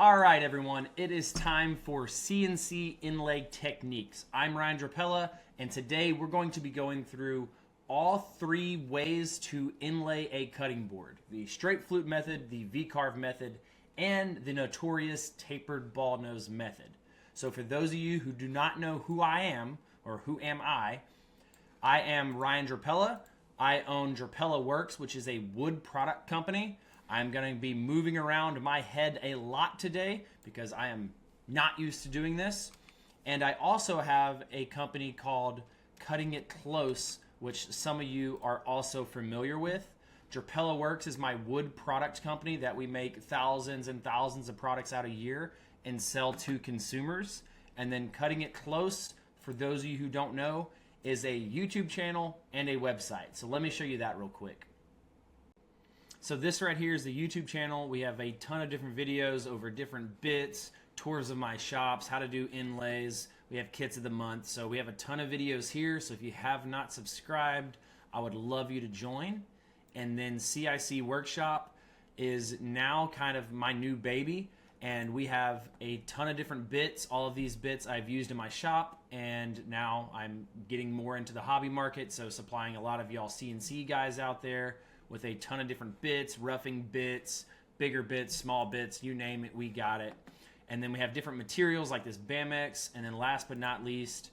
All right, everyone, it is time for CNC inlay techniques. I'm Ryan Drapela, and today we're going to be going through all three ways to inlay a cutting board: the straight flute method, the V-carve method, and the notorious tapered ball nose method. So for those of you who do not know who I am, or who am I am Ryan Drapela. I own Drapela Works, which is a wood product company. I'm going to be moving around my head a lot today because I am not used to doing this. And I also have a company called Cutting It Close, which some of you are also familiar with. Drapela Works is my wood product company that we make thousands and thousands of products out a year and sell to consumers. And then Cutting It Close, for those of you who don't know, is a YouTube channel and a website. So let me show you that real quick. So this right here is the YouTube channel. We have a ton of different videos over different bits, tours of my shops, how to do inlays. We have kits of the month. So we have a ton of videos here. So if you have not subscribed, I would love you to join. And then CIC Workshop is now kind of my new baby. And we have a ton of different bits. All of these bits I've used in my shop. And now I'm getting more into the hobby market. So supplying a lot of y'all CNC guys out there with a ton of different bits, roughing bits, bigger bits, small bits, you name it, we got it. And then we have different materials like this Bamex. And then last but not least,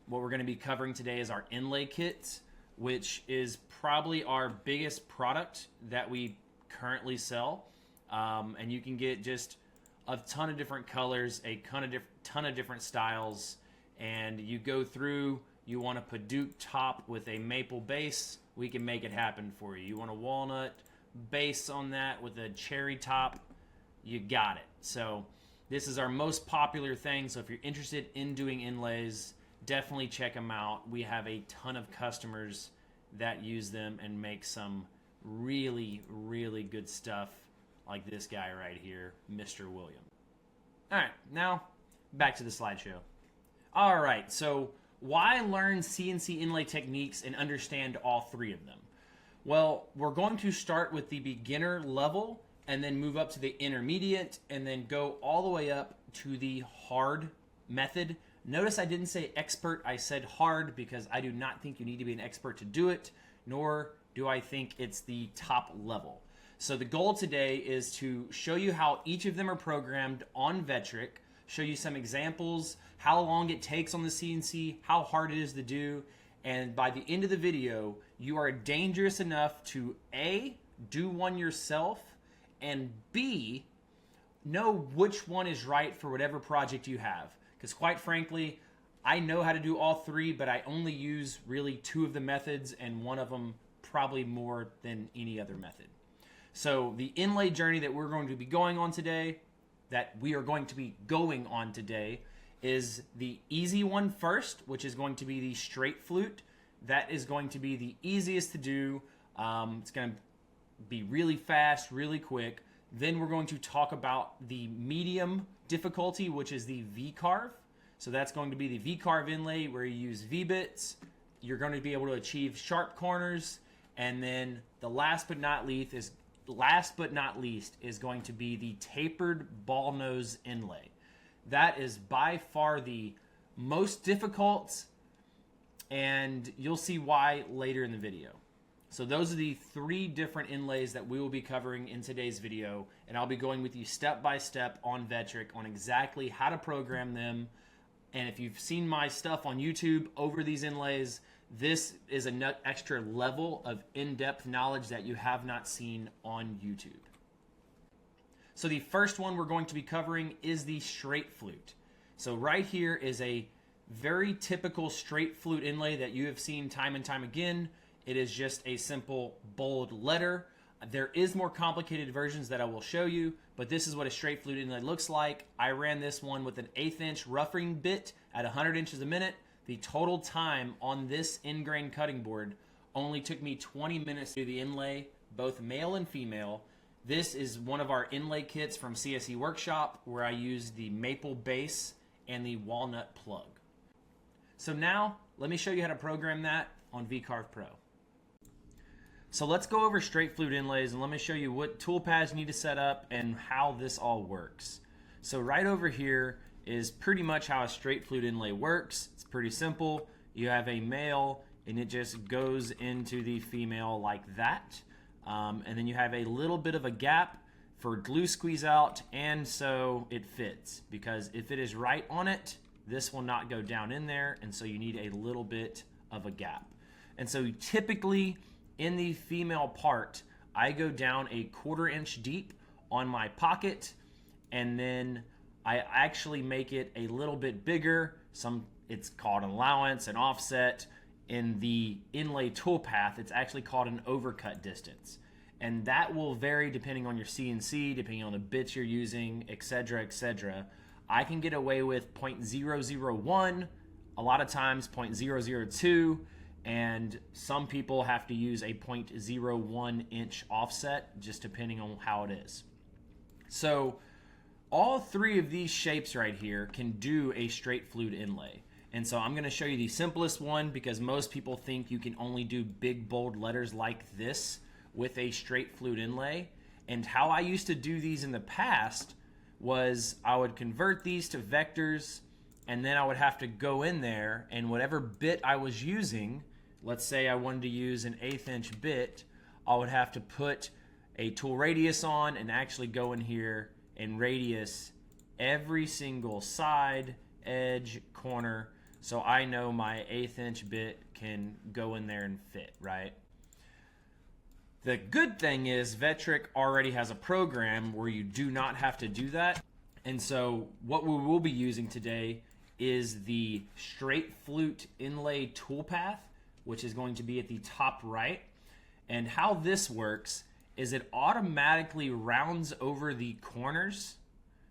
what we're gonna be covering today is our inlay kits, which is probably our biggest product that we currently sell. And you can get just a ton of different colors, a ton of different styles. And you go through, you want a Paduk top with a maple base, we can make it happen for you. You want a walnut base on that with a cherry top, you got it. So this is our most popular thing. So if you're interested in doing inlays, definitely check them out. We have a ton of customers that use them and make some really, really good stuff like this guy right here, Mr. William. All right, now back to the slideshow. All right, so why learn CNC inlay techniques and understand all three of them? Well, we're going to start with the beginner level and then move up to the intermediate and then go all the way up to the hard method. Notice I didn't say expert, I said hard because I do not think you need to be an expert to do it, nor do I think it's the top level. So the goal today is to show you how each of them are programmed on Vectric, show you some examples, how long it takes on the CNC, how hard it is to do, and by the end of the video, you are dangerous enough to A, do one yourself, and B, know which one is right for whatever project you have. Because quite frankly, I know how to do all three, but I only use really two of the methods, and one of them probably more than any other method. So the inlay journey that we're going to be going on today, is the easy one first, which is going to be the straight flute. That is going to be the easiest to do. It's going to be really fast, really quick. Then we're going to talk about the medium difficulty, which is the V-carve. So that's going to be the V-carve inlay where you use V-bits. You're going to be able to achieve sharp corners. And then the last but not least is going to be the tapered ball nose inlay. That is by far the most difficult, and you'll see why later in the video. So those are the three different inlays that we will be covering in today's video, and I'll be going with you step by step on Vectric on exactly how to program them. And if you've seen my stuff on YouTube over these inlays, this is an extra level of in-depth knowledge that you have not seen on YouTube. So the first one we're going to be covering is the straight flute. So right here is a very typical straight flute inlay that you have seen time and time again. It is just a simple bold letter. There is more complicated versions that I will show you, but this is what a straight flute inlay looks like. I ran this one with an 1/8 inch roughing bit at 100 inches a minute. The total time on this ingrain cutting board only took me 20 minutes to do the inlay, both male and female. This is one of our inlay kits from CSE Workshop where I use the maple base and the walnut plug. So now let me show you how to program that on V-carve Pro. So let's go over straight flute inlays and let me show you what toolpaths you need to set up and how this all works. So right over here is pretty much how a straight flute inlay works. It's pretty simple. You have a male and it just goes into the female like that. And then you have a little bit of a gap for glue squeeze out, and so it fits, because if it is right on it, this will not go down in there, and so you need a little bit of a gap. And so typically in the female part, I go down a 1/4 inch deep on my pocket, and then I actually make it a little bit bigger. It's called an allowance, an offset. In the inlay toolpath, it's actually called an overcut distance. And that will vary depending on your CNC, depending on the bits you're using, etc., etc. I can get away with 0.001, a lot of times 0.002, and some people have to use a 0.01 inch offset, just depending on how it is. So all three of these shapes right here can do a straight flute inlay. And so I'm going to show you the simplest one, because most people think you can only do big bold letters like this with a straight flute inlay. And how I used to do these in the past was I would convert these to vectors, and then I would have to go in there, and whatever bit I was using, let's say I wanted to use an 1/8 inch bit, I would have to put a tool radius on and actually go in here and radius every single side, edge, corner, so I know my 1/8 inch bit can go in there and fit, right? The good thing is Vectric already has a program where you do not have to do that. And so what we will be using today is the straight flute inlay toolpath, which is going to be at the top right. And how this works is it automatically rounds over the corners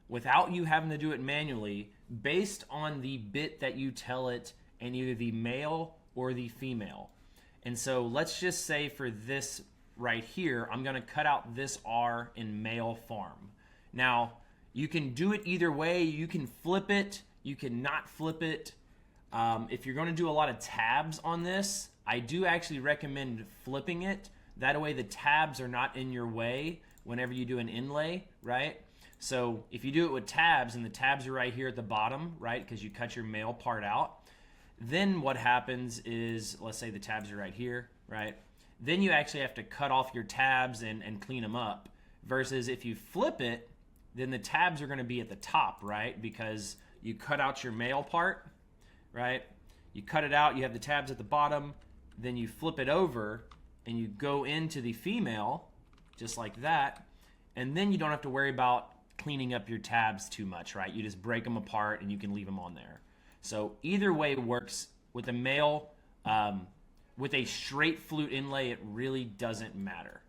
without you having to do it manually, based on the bit that you tell it in either the male or the female. And so let's just say for this right here, I'm going to cut out this R in male form. Now, you can do it either way. You can flip it, you can not flip it. If you're going to do a lot of tabs on this, I do actually recommend flipping it. That way the tabs are not in your way whenever you do an inlay, right? So if you do it with tabs, and the tabs are right here at the bottom, right, because you cut your male part out, then what happens is, let's say the tabs are right here, right? Then you actually have to cut off your tabs and clean them up. Versus if you flip it, then the tabs are going to be at the top, right? Because you cut out your male part, right? You cut it out, you have the tabs at the bottom, then you flip it over and you go into the female, just like that, and then you don't have to worry about cleaning up your tabs too much, right? You just break them apart and you can leave them on there. So either way works. With a male, with a straight flute inlay, it really doesn't matter.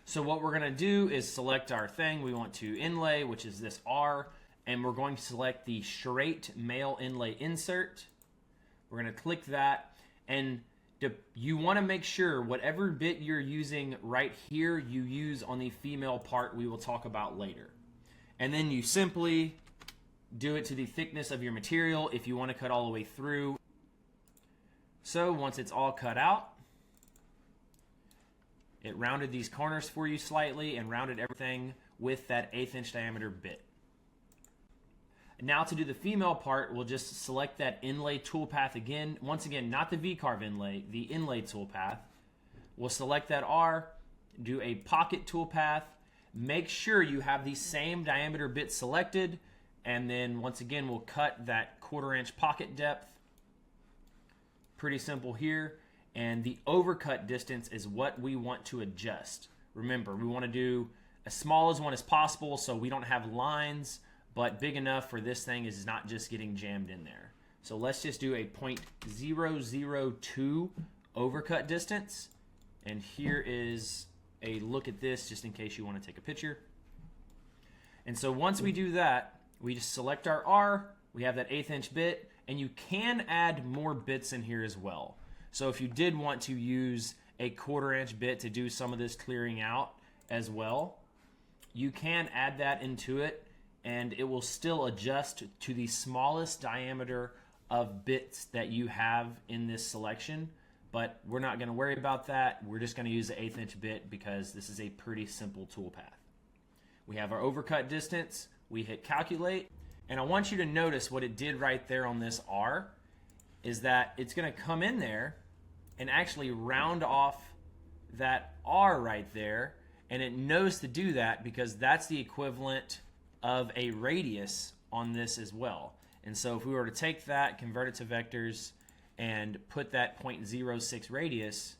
So what we're going to do is select our thing we want to inlay, which is this R, and we're going to select the straight male inlay insert. We're going to click that, and you want to make sure whatever bit you're using right here, you use on the female part we will talk about later. And then you simply do it to the thickness of your material if you want to cut all the way through. So once it's all cut out, it rounded these corners for you slightly and rounded everything with that 1/8 inch diameter bit. Now to do the female part, we'll just select that inlay toolpath again. Once again, not the V-carve inlay, the inlay toolpath. We'll select that R, do a pocket toolpath. Make sure you have the same diameter bit selected, and then once again, we'll cut that 1/4 inch pocket depth. Pretty simple here. And the overcut distance is what we want to adjust. Remember, we want to do as small as one as possible so we don't have lines, but big enough for this thing is not just getting jammed in there. So let's just do a 0.002 overcut distance. And here is a look at this just in case you want to take a picture. And so once we do that, we just select our R, we have that 1/8 inch bit, and you can add more bits in here as well. So if you did want to use a 1/4 inch bit to do some of this clearing out as well, you can add that into it, and it will still adjust to the smallest diameter of bits that you have in this selection. But we're not going to worry about that. We're just going to use the 1/8 inch bit because this is a pretty simple toolpath. We have our overcut distance. we hit calculate, and I want you to notice what it did right there on this R is that it's going to come in there and actually round off that R right there, and it knows to do that because that's the equivalent of a radius on this as well. And so if we were to take that, convert it to vectors, and put that 0.06 radius,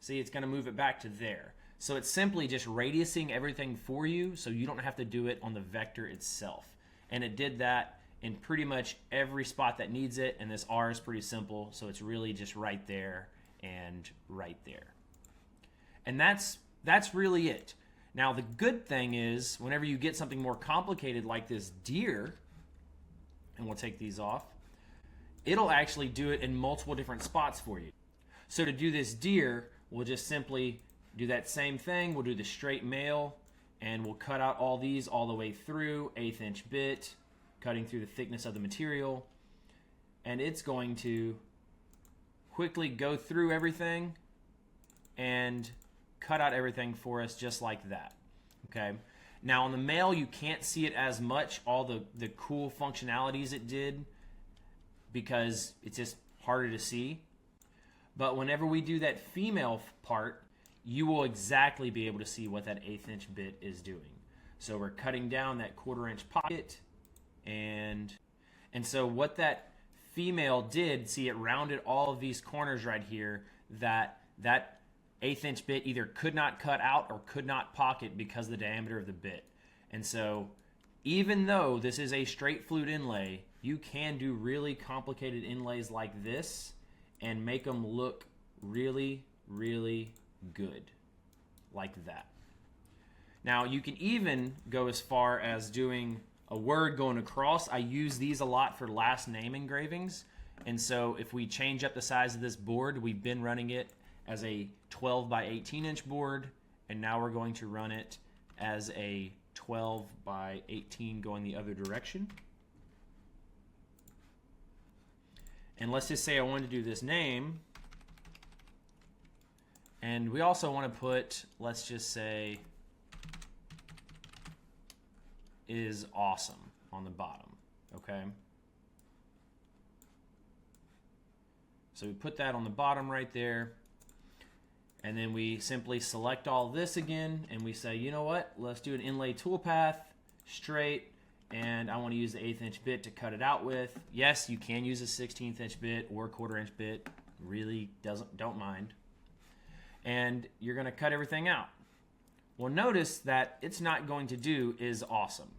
see, it's going to move it back to there. So it's simply just radiusing everything for you so you don't have to do it on the vector itself. And it did that in pretty much every spot that needs it, and this R is pretty simple, so it's really just right there and right there. And that's really it. Now the good thing is, whenever you get something more complicated like this deer, and we'll take these off, it'll actually do it in multiple different spots for you. So to do this deer, we'll just simply do that same thing. We'll do the straight male, and we'll cut out all these all the way through, 1/8 inch bit, cutting through the thickness of the material. And it's going to quickly go through everything and cut out everything for us just like that. Okay. Now on the male, you can't see it as much, all the cool functionalities it did, because it's just harder to see. But whenever we do that female part, you will exactly be able to see what that 1/8 inch bit is doing. So we're cutting down that 1/4 inch pocket, and so what that female did, see, it rounded all of these corners right here that 1/8 inch bit either could not cut out or could not pocket because of the diameter of the bit. And so even though this is a straight flute inlay, you can do really complicated inlays like this and make them look really, really good like that. Now you can even go as far as doing a word going across. I use these a lot for last name engravings, and so if we change up the size of this board, we've been running it as a 12 by 18 inch board, and now we're going to run it as a 12 by 18 going the other direction. And let's just say I wanted to do this name, and we also want to put, let's just say, is awesome on the bottom. Okay, so we put that on the bottom right there, and then we simply select all this again, and we say, you know what, let's do an inlay toolpath, straight, and I want to use the 1/8 inch bit to cut it out with. Yes, you can use a 1/16 inch bit or a 1/4 inch bit, really don't mind. And you're going to cut everything out. Well, notice that it's not going to do is awesome,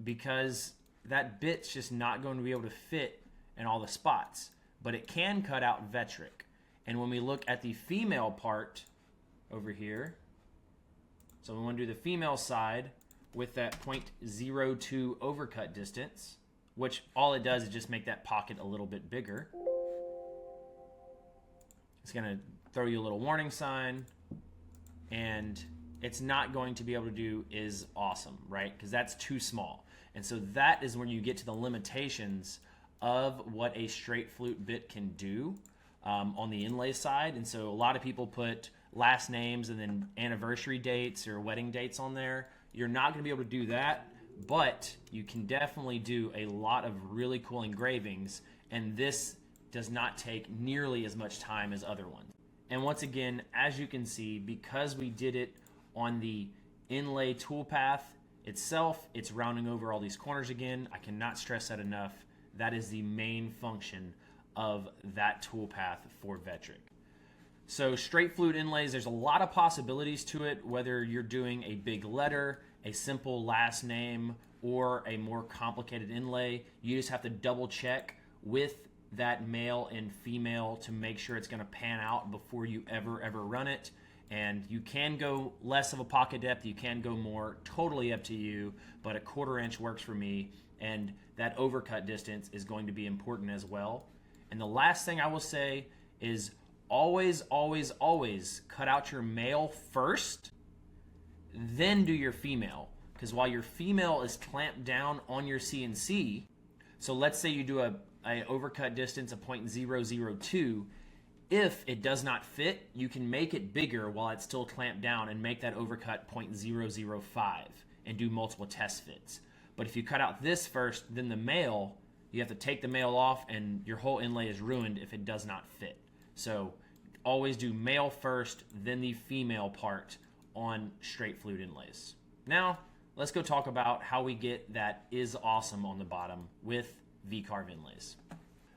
because that bit's just not going to be able to fit in all the spots, but it can cut out Vectric. And when we look at the female part over here, so we want to do the female side with that 0.02 overcut distance, which all it does is just make that pocket a little bit bigger. It's going to throw you a little warning sign, and it's not going to be able to do is awesome, right? Because that's too small. And so that is when you get to the limitations of what a straight flute bit can do on the inlay side. And so a lot of people put last names and then anniversary dates or wedding dates on there. You're not going to be able to do that, but you can definitely do a lot of really cool engravings, and this does not take nearly as much time as other ones. And once again, as you can see, because we did it on the inlay toolpath itself, it's rounding over all these corners again. I cannot stress that enough. That is the main function of that toolpath for Vectric. So straight flute inlays, there's a lot of possibilities to it, whether you're doing a big letter, a simple last name, or a more complicated inlay. You just have to double check with that male and female to make sure it's going to pan out before you ever run it. And you can go less of a pocket depth, you can go more, totally up to you, but a 1/4 inch works for me, and that overcut distance is going to be important as well. And the last thing I will say is always, always, always cut out your male first, then do your female. Because while your female is clamped down on your CNC, so let's say you do a overcut distance of 0.002, if it does not fit, you can make it bigger while it's still clamped down and make that overcut 0.005 and do multiple test fits. But if you cut out this first, then the male, you have to take the male off and your whole inlay is ruined if it does not fit. So always do male first, then the female part on straight flute inlays. Now, let's go talk about how we get that is awesome on the bottom with V-carve inlays.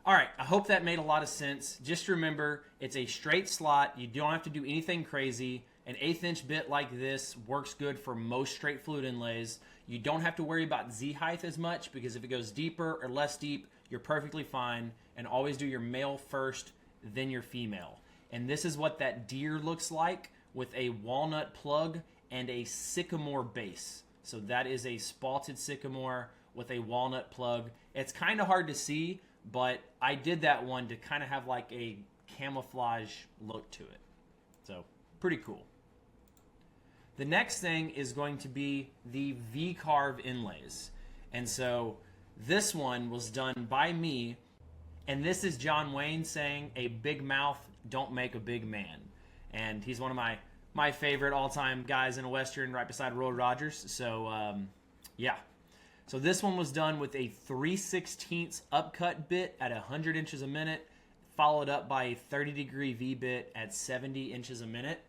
All right, I hope that made a lot of sense. Just remember, it's a straight slot. You don't have to do anything crazy. An 1/8 inch bit like this works good for most straight flute inlays. You don't have to worry about Z height as much, because if it goes deeper or less deep, you're perfectly fine. And always do your male first, then your female. And this is what that deer looks like with a walnut plug and a sycamore base. So that is a spalted sycamore with a walnut plug. It's kind of hard to see, but I did that one to kind of have like a camouflage look to it. So pretty cool. The next thing is going to be the V-carve inlays. And so this one was done by me. And this is John Wayne saying, "A big mouth don't make a big man." And he's one of my favorite all-time guys in a Western, right beside Roy Rogers. So, yeah. So this one was done with a 3/16 upcut bit at 100 inches a minute, followed up by a 30-degree V-bit at 70 inches a minute.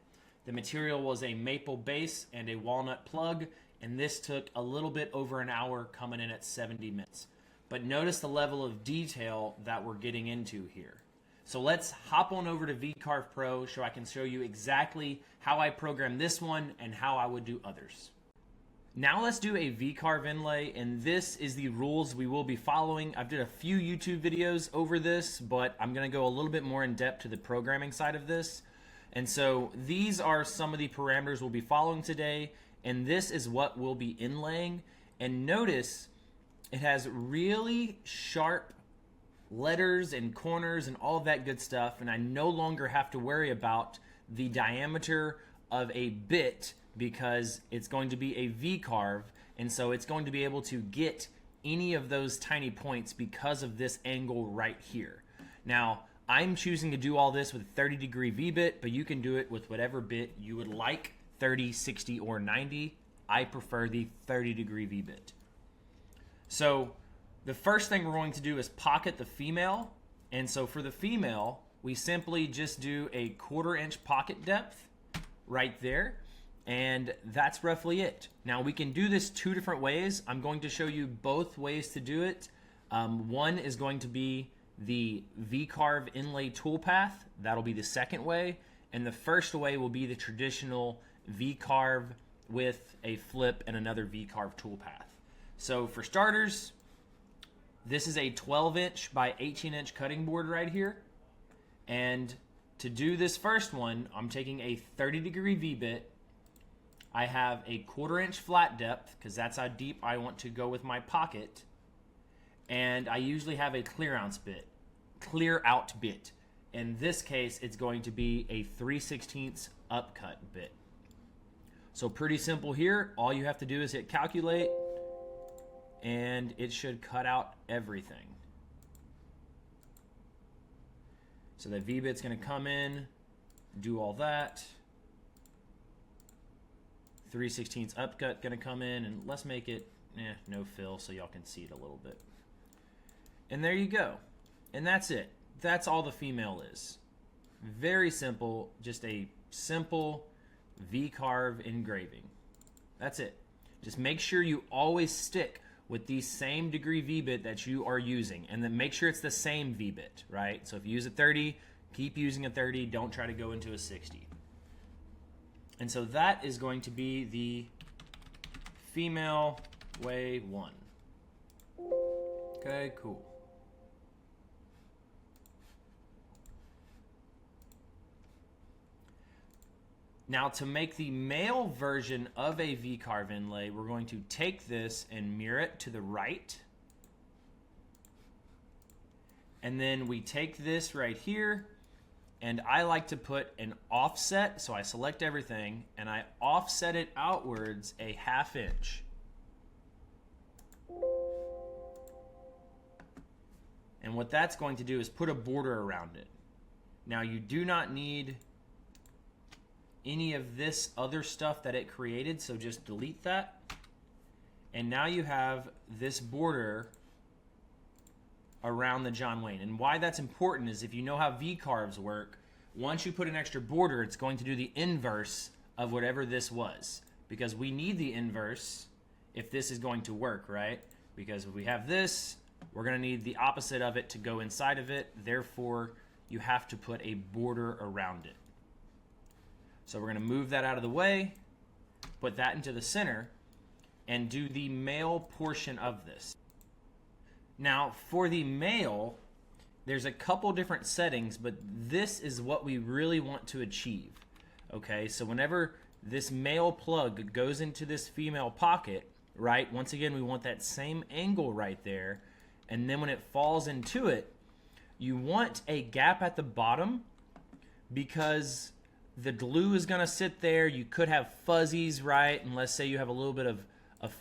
The material was a maple base and a walnut plug, and this took a little bit over an hour, coming in at 70 minutes. But notice the level of detail that we're getting into here. So let's hop on over to V-carve Pro so I can show you exactly how I program this one and how I would do others. Now let's do a V-carve inlay, and this is the rules we will be following. I've did a few YouTube videos over this, but I'm going to go a little bit more in depth to the programming side of this. And so these are some of the parameters we'll be following today, and this is what we'll be inlaying. And notice it has really sharp letters and corners and all of that good stuff, and I no longer have to worry about the diameter of a bit because it's going to be a V-carve, and so it's going to be able to get any of those tiny points because of this angle right here. Now, I'm choosing to do all this with a 30-degree V-bit, but you can do it with whatever bit you would like, 30, 60, or 90. I prefer the 30-degree V-bit. So the first thing we're going to do is pocket the female. And so for the female, we simply just do a 1/4 inch pocket depth right there. And that's roughly it. Now we can do this 2 different ways. I'm going to show you both ways to do it. One is going to be the V-carve inlay toolpath. That'll be the second way. And the first way will be the traditional V-carve with a flip and another V-carve toolpath. So for starters, this is a 12-inch by 18-inch cutting board right here. And to do this first one, I'm taking a 30-degree V-bit. I have a 1/4 inch flat depth because that's how deep I want to go with my pocket. And I usually have a clear out bit. In this case, it's going to be a 3/16 upcut bit. So pretty simple here. All you have to do is hit calculate, and it should cut out everything. So that V-bit's going to come in, do all that. 3/16 upcut going to come in, and let's make it no fill so y'all can see it a little bit. And there you go. And that's it. That's all the female is. Very simple, just a simple V-carve engraving. That's it. Just make sure you always stick with the same degree V-bit that you are using, and then make sure it's the same V-bit, right? So if you use a 30, keep using a 30. Don't try to go into a 60. And so that is going to be the female way 1. Okay, cool. Now to make the male version of a V-carve inlay, we're going to take this and mirror it to the right. And then we take this right here, and I like to put an offset, so I select everything, and I offset it outwards a 1/2 inch. And what that's going to do is put a border around it. Now you do not need any of this other stuff that it created, so just delete that. And now you have this border around the John Wayne. And why that's important is if you know how V-carves work, once you put an extra border, it's going to do the inverse of whatever this was. Because we need the inverse if this is going to work, right? Because if we have this, we're going to need the opposite of it to go inside of it. Therefore, you have to put a border around it. So we're going to move that out of the way, put that into the center, and do the male portion of this. Now, for the male, there's a couple different settings, but this is what we really want to achieve. Okay, so whenever this male plug goes into this female pocket, right, once again, we want that same angle right there, and then when it falls into it, you want a gap at the bottom because the glue is going to sit there. You could have fuzzies, right? And let's say you have a little bit of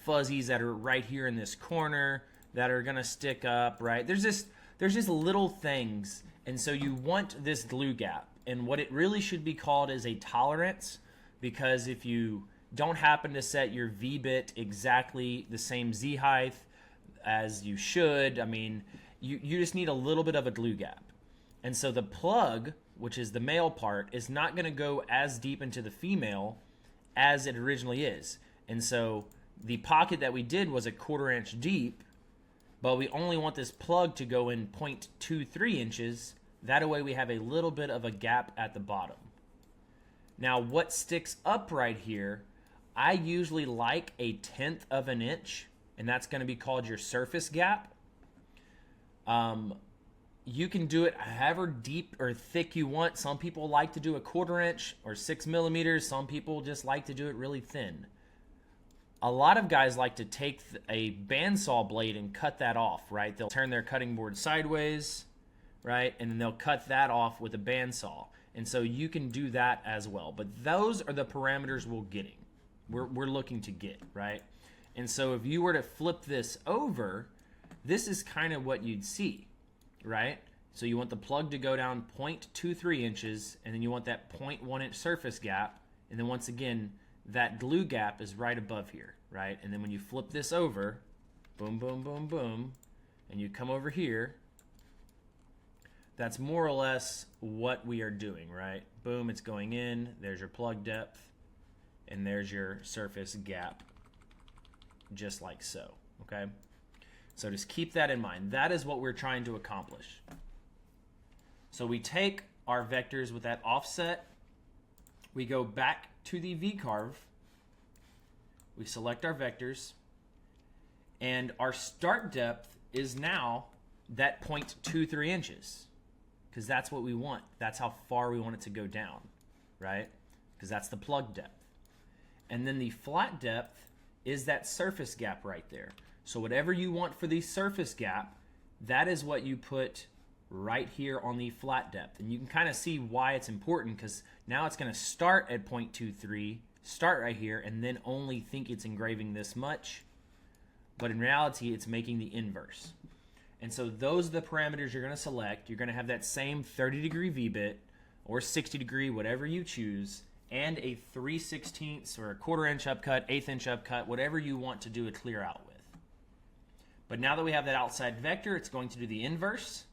fuzzies that are right here in this corner that are going to stick up, right? There's just little things. And so you want this glue gap. And what it really should be called is a tolerance, because if you don't happen to set your V-bit exactly the same Z height as you should, I mean, you just need a little bit of a glue gap. And so the plug, which is the male part, is not going to go as deep into the female as it originally is. And so the pocket that we did was a 1/4 inch deep, but we only want this plug to go in 0.23 inches. That way we have a little bit of a gap at the bottom. Now what sticks up right here, I usually like 1/10 of an inch, and that's going to be called your surface gap. You can do it however deep or thick you want. Some people like to do a 1/4 inch or 6 millimeters. Some people just like to do it really thin. A lot of guys like to take a bandsaw blade and cut that off, right? They'll turn their cutting board sideways, right? And then they'll cut that off with a bandsaw. And so you can do that as well. But those are the parameters we're looking to get, right? And so if you were to flip this over, this is kind of what you'd see, right? So you want the plug to go down 0.23 inches, and then you want that 0.1 inch surface gap. And then once again, that glue gap is right above here, right? And then when you flip this over, boom, boom, boom, boom, and you come over here, that's more or less what we are doing, right? Boom, it's going in, there's your plug depth, and there's your surface gap, just like so, okay? So just keep that in mind. That is what we're trying to accomplish. So we take our vectors with that offset, we go back to the V-carve, we select our vectors, and our start depth is now that 0.23 inches, because that's what we want. That's how far we want it to go down, right? Because that's the plug depth. And then the flat depth is that surface gap right there. So whatever you want for the surface gap, that is what you put right here on the flat depth. And you can kind of see why it's important, because now it's going to start at 0.23, start right here, and then only think it's engraving this much. But in reality, it's making the inverse. And so those are the parameters you're going to select. You're going to have that same 30-degree V-bit or 60-degree, whatever you choose, and a 3/16 or a 1/4 inch upcut, 1/8 inch upcut, whatever you want to do a clear out with. But now that we have that outside vector, it's going to do the inverse.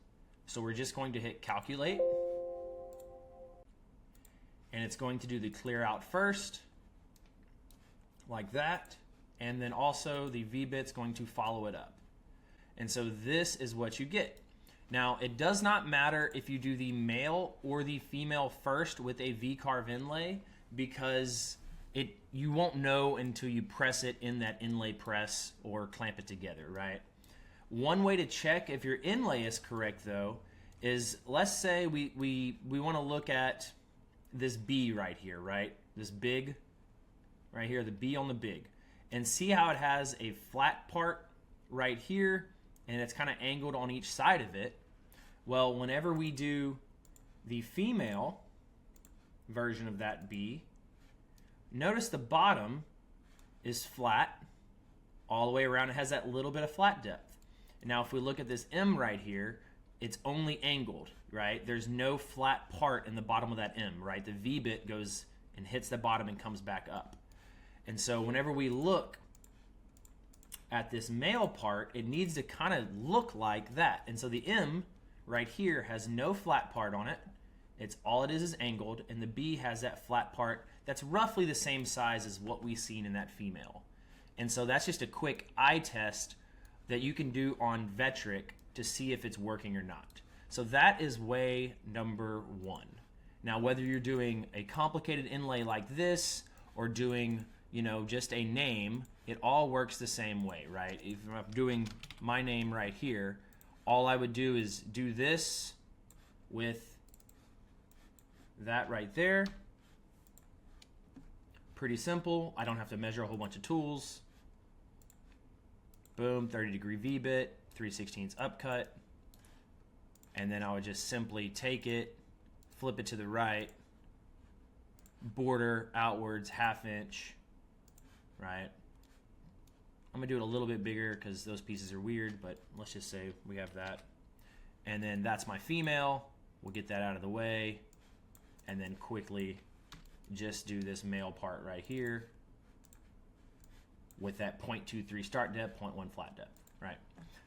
So we're just going to hit calculate. And it's going to do the clear out first, like that. And then also the V-bit's going to follow it up. And so this is what you get. Now, it does not matter if you do the male or the female first with a V-carve inlay, because you won't know until you press it in that inlay press or clamp it together, right? One way to check if your inlay is correct, though, is let's say we want to look at this B right here, right? This big right here, the B on the big, and see how it has a flat part right here, and it's kind of angled on each side of it. Well, whenever we do the female version of that B, notice the bottom is flat all the way around. It has that little bit of flat depth. And now if we look at this M right here, it's only angled, right? There's no flat part in the bottom of that M, right? The V-bit goes and hits the bottom and comes back up. And so whenever we look at this male part, it needs to kind of look like that. And so the M right here has no flat part on it. It's all it is angled, and the B has that flat part that's roughly the same size as what we've seen in that female. And so that's just a quick eye test that you can do on Vectric to see if it's working or not. So that is way number 1. Now, whether you're doing a complicated inlay like this or doing, just a name, it all works the same way, right? If I'm doing my name right here, all I would do is do this with that right there. Pretty simple. I don't have to measure a whole bunch of tools. Boom, 30-degree V-bit, 3/16 upcut. And then I would just simply take it, flip it to the right, border outwards, 1/2 inch, right? I'm gonna do it a little bit bigger because those pieces are weird, but let's just say we have that. And then that's my female. We'll get that out of the way. And then quickly just do this male part right here with that 0.23 start depth, 0.1 flat depth, right?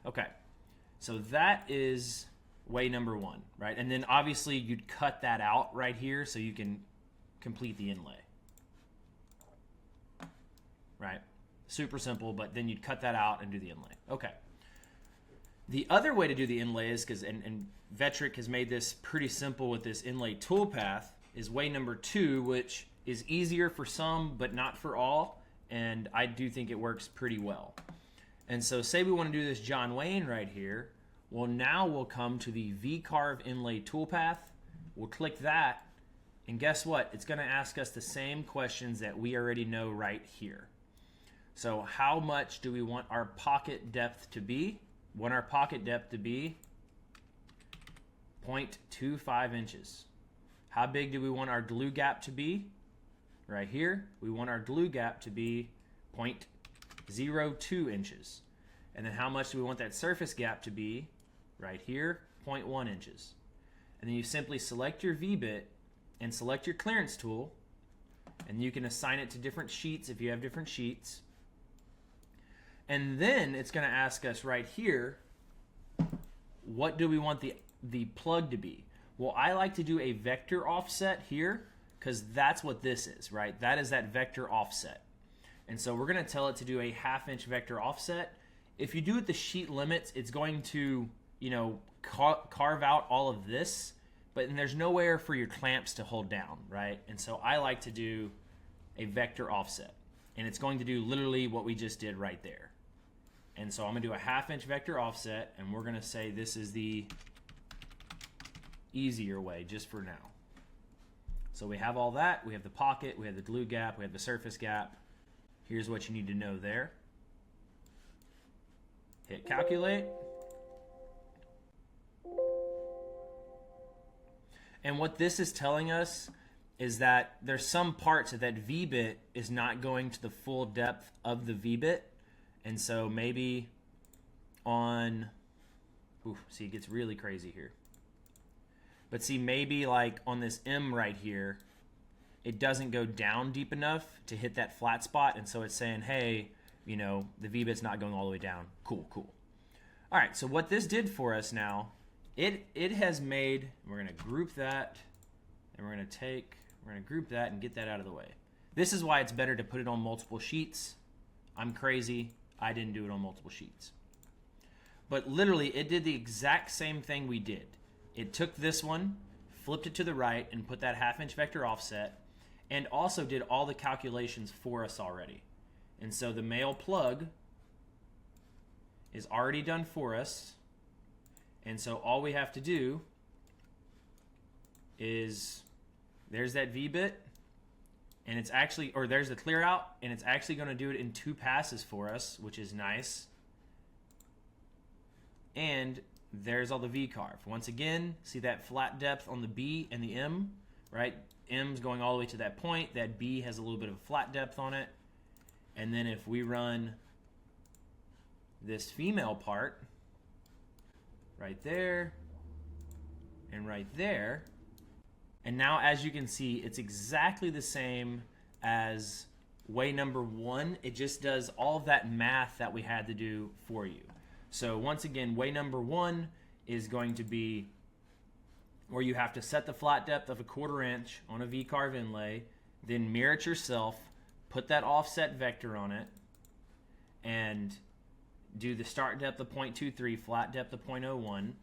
Okay, so that is way number 1, right? And then obviously you'd cut that out right here so you can complete the inlay, right? Super simple, but then you'd cut that out and do the inlay. Okay. The other way to do the inlay is, and Vectric has made this pretty simple with this inlay toolpath, is way number 2, which is easier for some, but not for all. And I do think it works pretty well. And so say we want to do this John Wayne right here. Well, now we'll come to the V-carve inlay toolpath. We'll click that. And guess what? It's going to ask us the same questions that we already know right here. So how much do we want our pocket depth to be? We want our pocket depth to be 0.25 inches. How big do we want our glue gap to be? Right here, we want our glue gap to be 0.02 inches. And then how much do we want that surface gap to be? Right here, 0.1 inches. And then you simply select your V-bit and select your clearance tool, and you can assign it to different sheets if you have different sheets. And then it's going to ask us right here, what do we want the plug to be? Well, I like to do a vector offset here because that's what this is, right? That is that vector offset. And so we're going to tell it to do a 1/2 inch vector offset. If you do it the sheet limits, it's going to, carve out all of this, but there's nowhere for your clamps to hold down, right? And so I like to do a vector offset, and it's going to do literally what we just did right there. And so I'm going to do a 1/2 inch vector offset, and we're going to say this is the easier way just for now. So we have all that. We have the pocket, we have the glue gap, we have the surface gap. Here's what you need to know there. Hit calculate. And what this is telling us is that there's some parts of that V-bit is not going to the full depth of the V-bit. And so maybe on, see, it gets really crazy here. But see, maybe like on this M right here, it doesn't go down deep enough to hit that flat spot. And so it's saying, hey, the V-bit's not going all the way down. Cool, cool. All right, so what this did for us now, it has made, we're going to group that, and we're going to group that and get that out of the way. This is why it's better to put it on multiple sheets. I'm crazy. I didn't do it on multiple sheets. But literally, it did the exact same thing we did. It took this one, flipped it to the right, and put that 1/2 inch vector offset, and also did all the calculations for us already. And so the male plug is already done for us. And so all we have to do is, there's that V-bit, and it's actually, or there's the clear out, and it's actually going to do it in 2 passes for us, which is nice. And there's all the V-carve. Once again, see that flat depth on the B and the M, right? M's going all the way to that point. That B has a little bit of flat depth on it. And then if we run this female part right there and right there, and now as you can see, it's exactly the same as way number 1, it just does all of that math that we had to do for you. So once again, way number 1 is going to be where you have to set the flat depth of 1/4 inch on a V-carve inlay, then mirror it yourself, put that offset vector on it, and do the start depth of 0.23, flat depth of 0.01,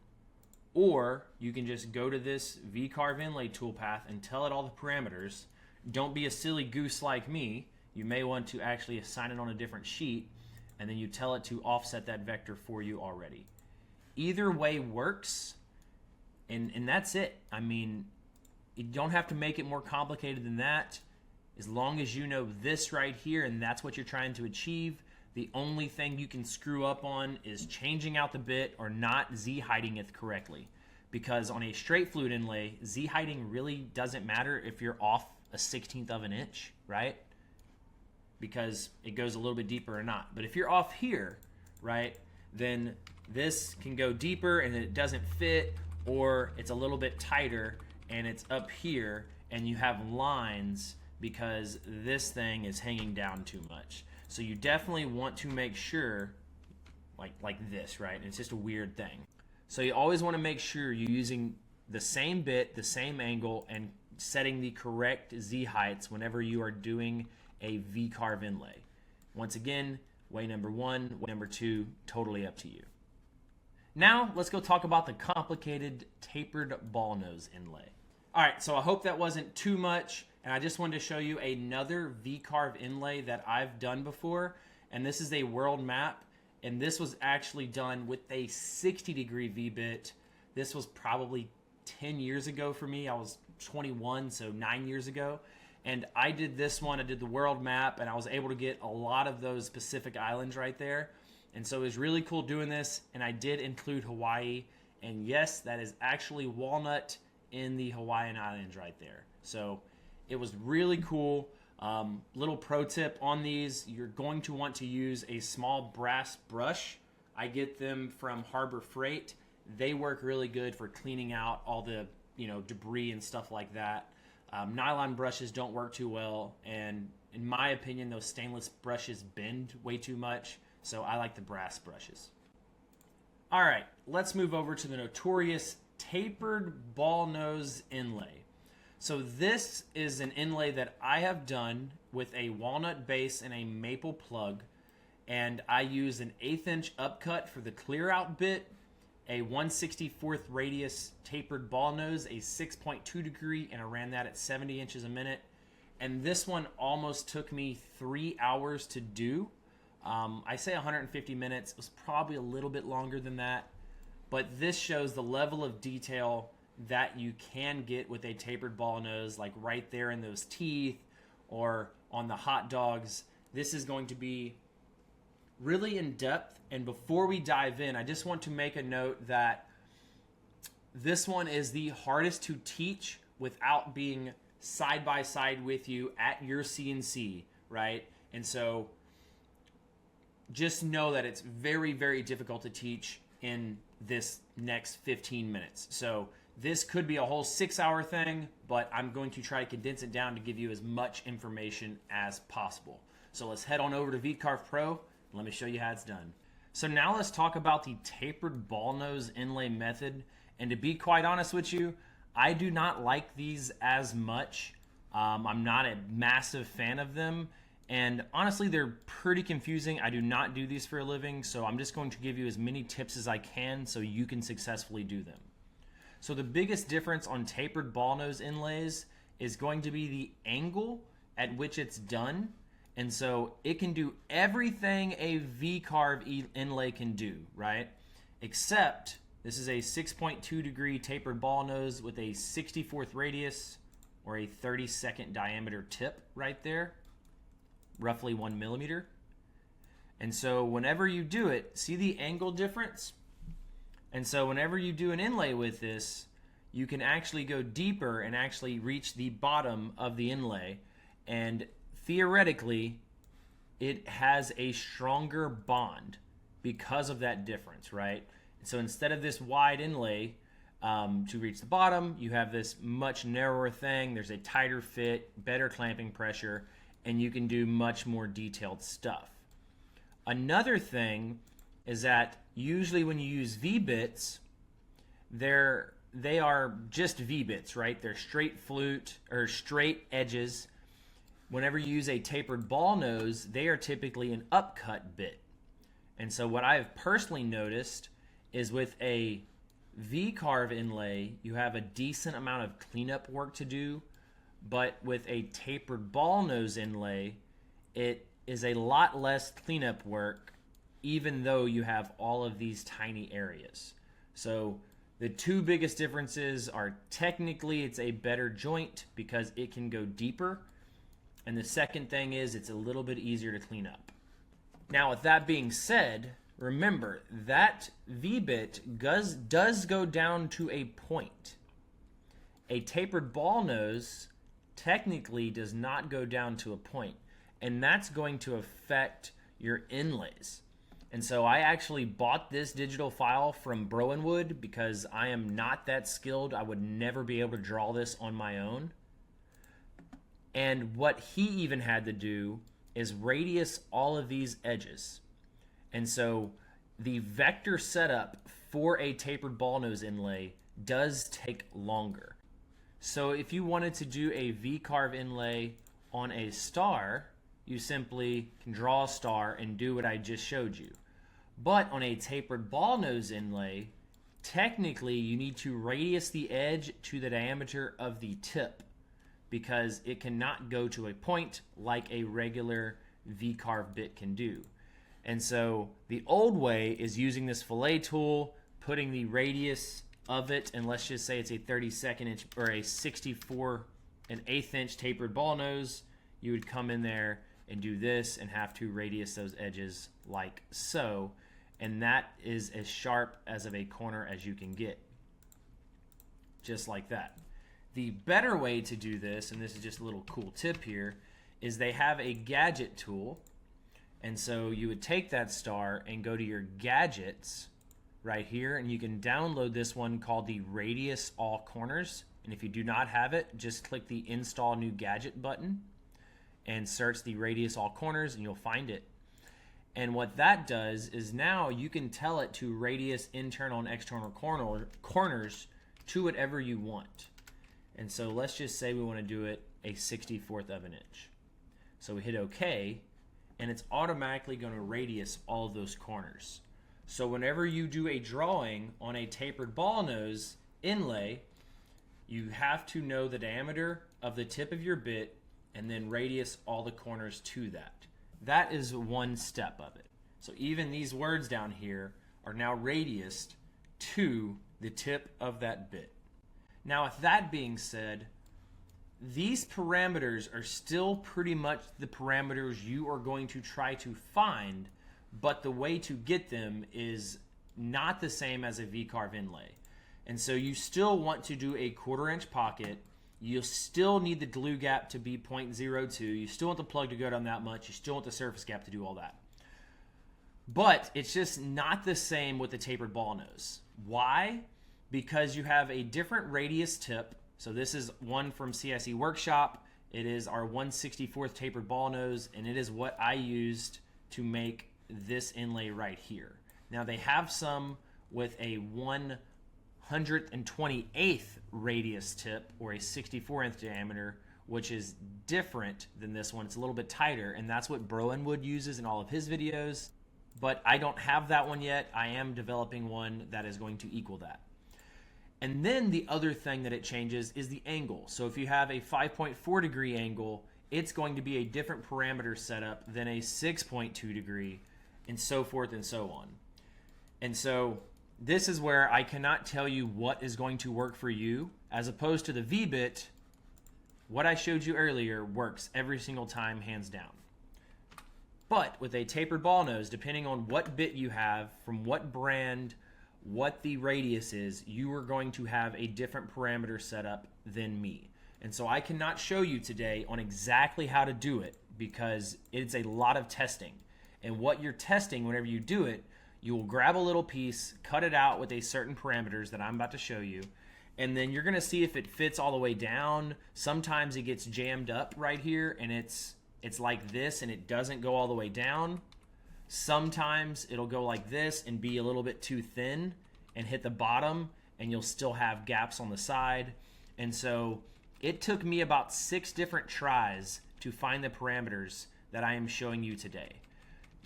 or you can just go to this V-carve inlay toolpath and tell it all the parameters. Don't be a silly goose like me. You may want to actually assign it on a different sheet, and then you tell it to offset that vector for you already. Either way works, and that's it. I mean, you don't have to make it more complicated than that. As long as you know this right here, and that's what you're trying to achieve. The only thing you can screw up on is changing out the bit or not Z-heighting it correctly. Because on a straight flute inlay, Z-heighting really doesn't matter if you're off a 1/16 of an inch, right? Because it goes a little bit deeper or not. But if you're off here, right, then this can go deeper and it doesn't fit, or it's a little bit tighter and it's up here and you have lines because this thing is hanging down too much. So you definitely want to make sure, like this, right? And it's just a weird thing. So you always want to make sure you're using the same bit, the same angle, and setting the correct Z heights whenever you are doing a V-carve inlay. Once again, way number 1, way number 2, totally up to you. Now let's go talk about the complicated tapered ball nose inlay. All right, so I hope that wasn't too much, and I just wanted to show you another V-carve inlay that I've done before, and this is a world map, and this was actually done with a 60-degree V-bit. This was probably 10 years ago for me. I was 21, so 9 years ago, and I did this one. I did the world map, and I was able to get a lot of those Pacific Islands right there, and so it was really cool doing this, and I did include Hawaii, and yes, that is actually walnut in the Hawaiian Islands right there. So it was really cool. Little pro tip on these, you're going to want to use a small brass brush. I get them from Harbor Freight. They work really good for cleaning out all the debris and stuff like that. Nylon brushes don't work too well, and in my opinion, those stainless brushes bend way too much, so I like the brass brushes. All right, let's move over to the notorious tapered ball nose inlay. So this is an inlay that I have done with a walnut base and a maple plug, and I use an 1/8 inch upcut for the clear out bit, a 1/64 radius tapered ball nose, a 6.2 degree, and I ran that at 70 inches a minute. And this one almost took me 3 hours to do. I say 150 minutes. It was probably a little bit longer than that. But this shows the level of detail that you can get with a tapered ball nose, like right there in those teeth or on the hot dogs. This is going to be really in depth. And before we dive in, I just want to make a note that this one is the hardest to teach without being side by side with you at your CNC, right? And so just know that it's very, very difficult to teach in this next 15 minutes. So this could be a whole 6-hour thing, but I'm going to try to condense it down to give you as much information as possible. So let's head on over to V-carve Pro and let me show you how it's done. So now let's talk about the tapered ball nose inlay method. And to be quite honest with you, I do not like these as much. I'm not a massive fan of them. And honestly, they're pretty confusing. I do not do these for a living, so I'm just going to give you as many tips as I can so you can successfully do them. So the biggest difference on tapered ball nose inlays is going to be the angle at which it's done. And so it can do everything a V-carve inlay can do, right? Except this is a 6.2 degree tapered ball nose with a 64th radius or a 32nd diameter tip right there, roughly 1 millimeter. And so whenever you do it, see the angle difference? And so whenever you do an inlay with this, you can actually go deeper and actually reach the bottom of the inlay. And theoretically, it has a stronger bond because of that difference, right? And so instead of this wide inlay to reach the bottom, you have this much narrower thing. There's a tighter fit, better clamping pressure, and you can do much more detailed stuff. Another thing is that usually when you use V-bits, they are just V-bits, right? They're straight flute or straight edges. Whenever you use a tapered ball nose, they are typically an upcut bit. And so what I've personally noticed is with a V-carve inlay, you have a decent amount of cleanup work to do, but with a tapered ball nose inlay, it is a lot less cleanup work, even though you have all of these tiny areas. So the two biggest differences are technically it's a better joint because it can go deeper, and the second thing is it's a little bit easier to clean up. Now, with that being said, remember that V-bit does go down to a point. A tapered ball nose technically does not go down to a point, and that's going to affect your inlays. And so I actually bought this digital file from Broenwood because I am not that skilled. I would never be able to draw this on my own. And what he even had to do is radius all of these edges. And so the vector setup for a tapered ball nose inlay does take longer. So if you wanted to do a V-carve inlay on a star, you simply can draw a star and do what I just showed you. But on a tapered ball nose inlay, technically you need to radius the edge to the diameter of the tip because it cannot go to a point like a regular V-carve bit can do. And so the old way is using this fillet tool, putting the radius of it, and let's just say it's a 32nd inch or a 64 1/8 inch tapered ball nose. You would come in there and do this and have to radius those edges like so, and that is as sharp as of a corner as you can get, just like that. The better way to do this, and this is just a little cool tip here, is they have a gadget tool. And so you would take that star and go to your gadgets right here, and you can download this one called the Radius All Corners. And if you do not have it, just click the Install New Gadget button and search the Radius All Corners and you'll find it. And what that does is now you can tell it to radius internal and external corners to whatever you want. And so let's just say we want to do it a 64th of an inch. So we hit OK, and it's automatically going to radius all of those corners. So whenever you do a drawing on a tapered ball nose inlay, you have to know the diameter of the tip of your bit and then radius all the corners to that. That is one step of it. So even these words down here are now radiused to the tip of that bit. Now, with that being said, these parameters are still pretty much the parameters you are going to try to find, but the way to get them is not the same as a V-carve inlay. And so you still want to do a 1/4 inch pocket. You still need the glue gap to be 0.02. You still want the plug to go down that much. You still want the surface gap to do all that. But it's just not the same with the tapered ball nose. Why? Because you have a different radius tip. So this is one from CIC Workshop. It is our 1/64th tapered ball nose, and it is what I used to make this inlay right here. Now they have some with a 128th radius tip or a 64th diameter, which is different than this one. It's a little bit tighter, and that's what Broenwood uses in all of his videos. But I don't have that one yet. I am developing one that is going to equal that. And then the other thing that it changes is the angle. So if you have a 5.4 degree angle, it's going to be a different parameter setup than a 6.2 degree, and so forth and so on. And so this is where I cannot tell you what is going to work for you, as opposed to the V-bit. What I showed you earlier works every single time, hands down. But with a tapered ball nose, depending on what bit you have, from what brand, what the radius is, you are going to have a different parameter setup than me. And so I cannot show you today on exactly how to do it because it's a lot of testing. And what you're testing whenever you do it, you will grab a little piece, cut it out with a certain parameters that I'm about to show you, and then you're going to see if it fits all the way down. Sometimes it gets jammed up right here and it's it's like this and it doesn't go all the way down. Sometimes it'll go like this and be a little bit too thin and hit the bottom, and you'll still have gaps on the side. And so it took me about 6 different tries to find the parameters that I am showing you today.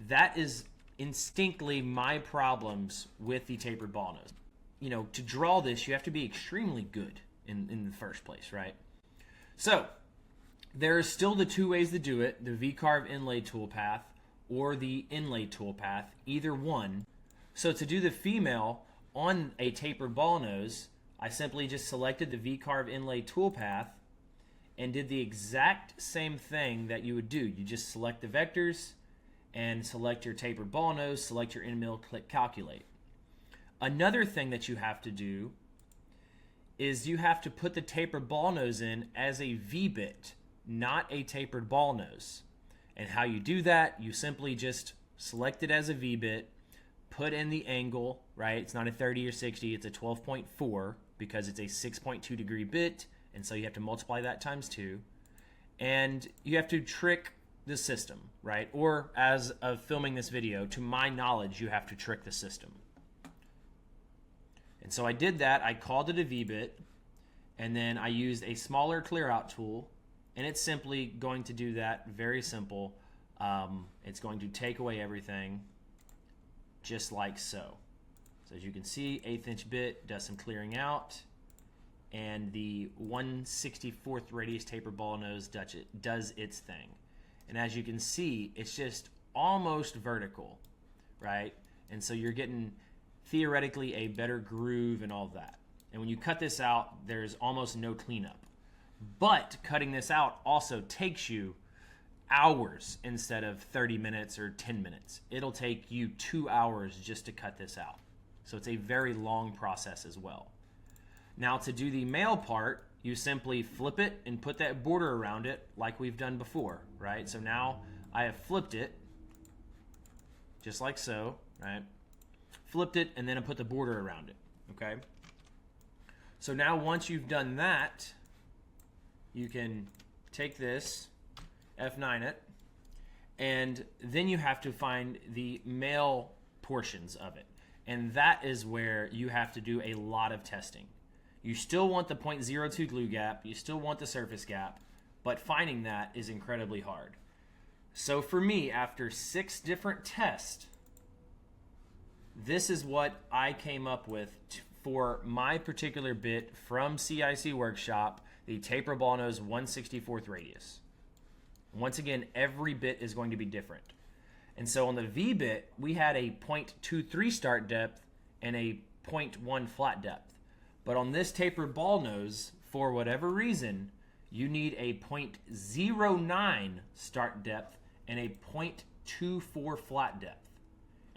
That is instinctively my problems with the tapered ball nose. You know, to draw this, you have to be extremely good in the first place, right? So there are still the 2 ways to do it, the V-carve inlay toolpath or the inlay toolpath, either one. So to do the female on a tapered ball nose, I simply just selected the V-carve inlay toolpath and did the exact same thing that you would do. You just select the vectors and select your tapered ball nose, select your end mill, click calculate. Another thing that you have to do is you have to put the tapered ball nose in as a V-bit, not a tapered ball nose. And how you do that, you simply just select it as a V-bit, put in the angle, right? It's not a 30 or 60, it's a 12.4 because it's a 6.2 degree bit, and so you have to multiply that times 2. And you have to trick the system, right? Or as of filming this video, to my knowledge, you have to trick the system. And so I did that. I called it a V-bit, and then I used a smaller clear out tool, and it's simply going to do that. Very simple. It's going to take away everything just like so. So as you can see, 1/8 inch bit does some clearing out, and the 1/64 radius tapered ball nose does its thing. And as you can see, it's just almost vertical, right? And so you're getting theoretically a better groove and all that. And when you cut this out, there's almost no cleanup. But cutting this out also takes you hours instead of 30 minutes or 10 minutes. It'll take you 2 hours just to cut this out. So it's a very long process as well. Now to do the male part, you simply flip it and put that border around it like we've done before, right? So now I have flipped it just like so, right? Flipped it and then I put the border around it, okay? So now once you've done that, you can take this, F9 it, and then you have to find the male portions of it. And that is where you have to do a lot of testing. You still want the 0.02 glue gap, you still want the surface gap, but finding that is incredibly hard. So for me, after 6 different tests, this is what I came up with for my particular bit from CIC Workshop, the tapered ball nose 1/64 radius. Once again, every bit is going to be different. And so on the V bit, we had a 0.23 start depth and a 0.1 flat depth. But on this tapered ball nose, for whatever reason, you need a 0.09 start depth and a 0.24 flat depth.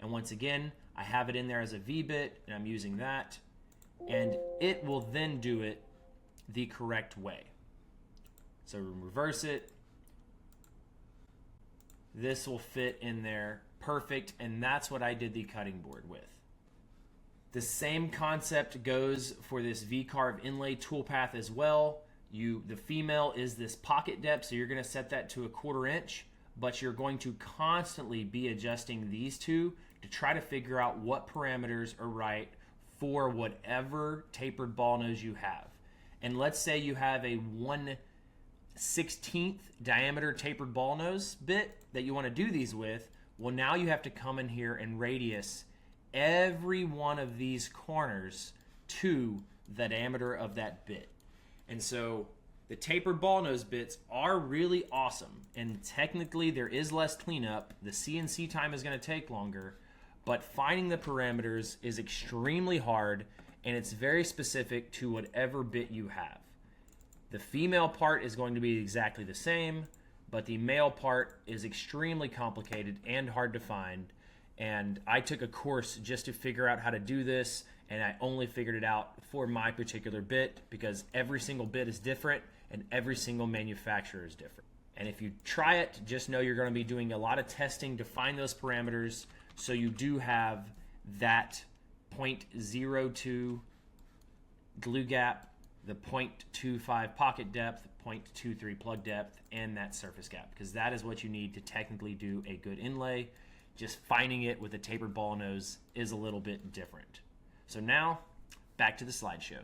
And once again, I have it in there as a V bit, and I'm using that, and it will then do it the correct way. So reverse it. This will fit in there perfect, and that's what I did the cutting board with. The same concept goes for this V-carve inlay toolpath as well. The female is this pocket depth, so you're going to set that to 1/4 inch, but you're going to constantly be adjusting these two to try to figure out what parameters are right for whatever tapered ball nose you have. And let's say you have a 1/16 diameter tapered ball nose bit that you want to do these with. Well, now you have to come in here and radius every one of these corners to the diameter of that bit. And so the tapered ball nose bits are really awesome, and technically there is less cleanup. The CNC time is going to take longer, but finding the parameters is extremely hard, and it's very specific to whatever bit you have. The female part is going to be exactly the same, but the male part is extremely complicated and hard to find. And I took a course just to figure out how to do this, and I only figured it out for my particular bit because every single bit is different and every single manufacturer is different. And if you try it, just know you're going to be doing a lot of testing to find those parameters, so you do have that 0.02 glue gap the 0.25 pocket depth, 0.23 plug depth, and that surface gap, because that is what you need to technically do a good inlay. Just finding it with a tapered ball nose is a little bit different. So now, back to the slideshow.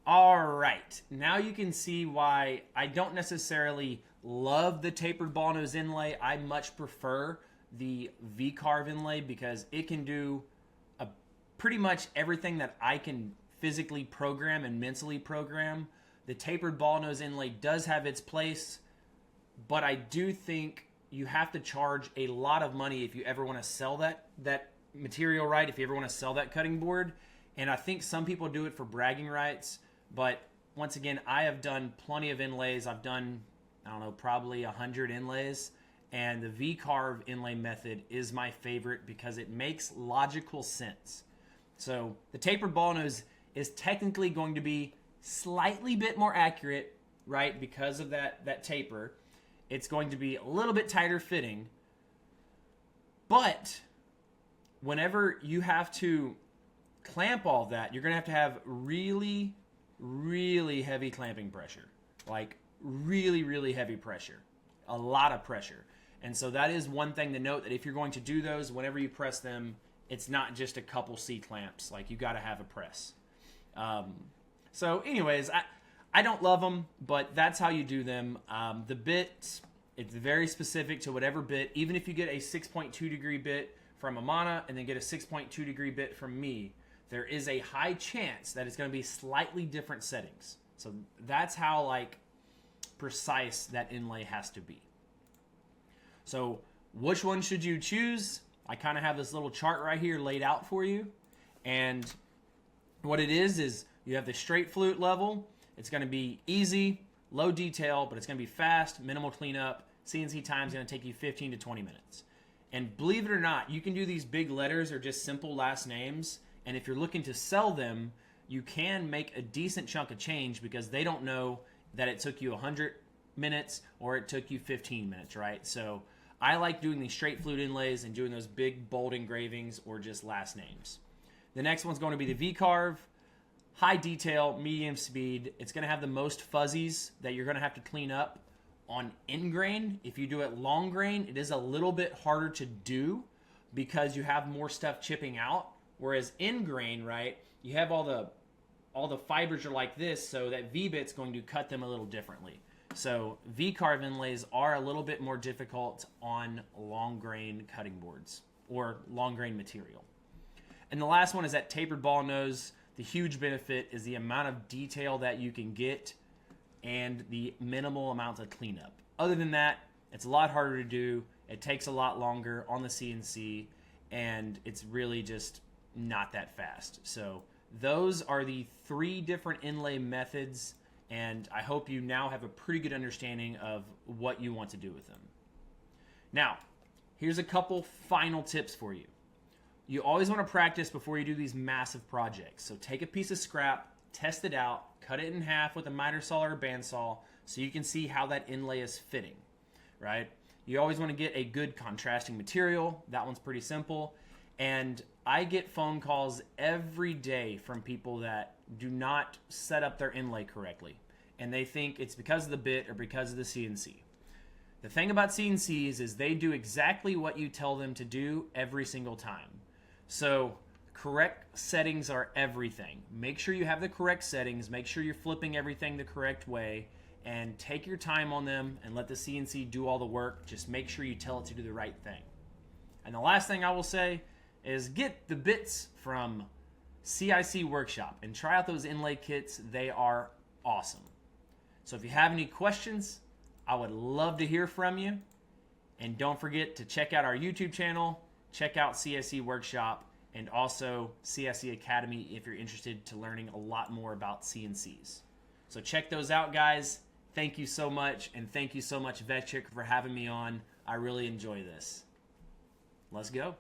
All right, now you can see why I don't necessarily love the tapered ball nose inlay. I much prefer the V-carve inlay because it can do pretty much everything that I can physically program and mentally program. The tapered ball nose inlay does have its place, but I do think you have to charge a lot of money if you ever want to sell that material, right? If you ever want to sell that cutting board. And I think some people do it for bragging rights, but once again, I have done plenty of inlays. I've done, I don't know, probably 100 inlays, and the V-carve inlay method is my favorite because it makes logical sense. So the tapered ball nose is technically going to be slightly bit more accurate, right? Because of that taper. It's going to be a little bit tighter fitting. But whenever you have to clamp all of that, you're going to have really, really heavy clamping pressure. Like really, really heavy pressure. A lot of pressure. And so that is one thing to note, that if you're going to do those, whenever you press them, it's not just a couple C-clamps. Like, you got to have a press. So anyways, I don't love them, but that's how you do them. The bit, it's very specific to whatever bit. Even if you get a 6.2 degree bit from Amana and then get a 6.2 degree bit from me, there is a high chance that it's going to be slightly different settings. So that's how, like, precise that inlay has to be. So which one should you choose? I kind of have this little chart right here laid out for you. And what it is you have the straight flute level. It's going to be easy, low detail, but it's going to be fast, minimal cleanup. CNC time is going to take you 15 to 20 minutes. And believe it or not, you can do these big letters or just simple last names. And if you're looking to sell them, you can make a decent chunk of change because they don't know that it took you 100 minutes or it took you 15 minutes, right? So I like doing these straight flute inlays and doing those big bold engravings or just last names. The next one's going to be the V-carve. High detail, medium speed. It's going to have the most fuzzies that you're going to have to clean up on end grain. If you do it long grain, it is a little bit harder to do because you have more stuff chipping out. Whereas end grain, right, you have all the fibers are like this, so that V-bit's going to cut them a little differently. So V-carve inlays are a little bit more difficult on long grain cutting boards or long grain material. And the last one is that tapered ball nose. The huge benefit is the amount of detail that you can get and the minimal amount of cleanup. Other than that, it's a lot harder to do. It takes a lot longer on the CNC, and it's really just not that fast. So those are the 3 different inlay methods, and I hope you now have a pretty good understanding of what you want to do with them. Now, here's a couple final tips for you. You always want to practice before you do these massive projects. So take a piece of scrap, test it out, cut it in half with a miter saw or a bandsaw so you can see how that inlay is fitting, right? You always want to get a good contrasting material. That one's pretty simple. And I get phone calls every day from people that do not set up their inlay correctly. And they think it's because of the bit or because of the CNC. The thing about CNCs is they do exactly what you tell them to do every single time. So correct settings are everything. Make sure you have the correct settings. Make sure you're flipping everything the correct way. And take your time on them and let the CNC do all the work. Just make sure you tell it to do the right thing. And the last thing I will say is get the bits from CIC Workshop and try out those inlay kits. They are awesome. So if you have any questions, I would love to hear from you. And don't forget to check out our YouTube channel, check out CIC Workshop, and also CIC Academy if you're interested to learning a lot more about CNCs. So check those out, guys. Thank you so much, and thank you so much, Vectric, for having me on. I really enjoy this. Let's go.